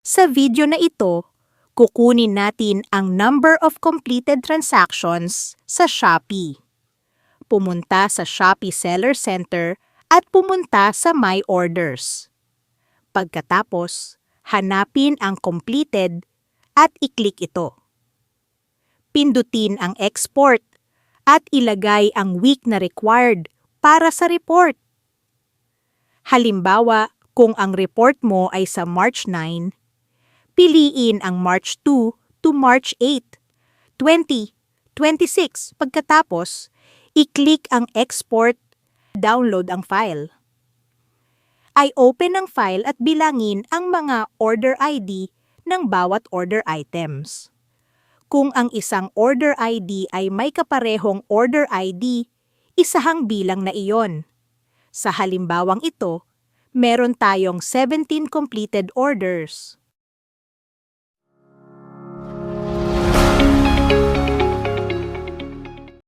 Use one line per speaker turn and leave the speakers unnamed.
Sa video na ito, kukunin natin ang number of completed transactions sa Shopee. Pumunta sa Shopee Seller Center at pumunta sa My Orders. Pagkatapos, hanapin ang completed at i-click ito. Pindutin ang export at ilagay ang week na required para sa report. Halimbawa, kung ang report mo ay sa March 9, piliin ang March 2 to March 8, 2026. Pagkatapos, i-click ang export, download ang file. I-open ang file at bilangin ang mga order ID ng bawat order items. Kung ang isang order ID ay may kaparehong order ID, isahang bilang na iyon. Sa halimbawang ito, meron tayong 17 completed orders.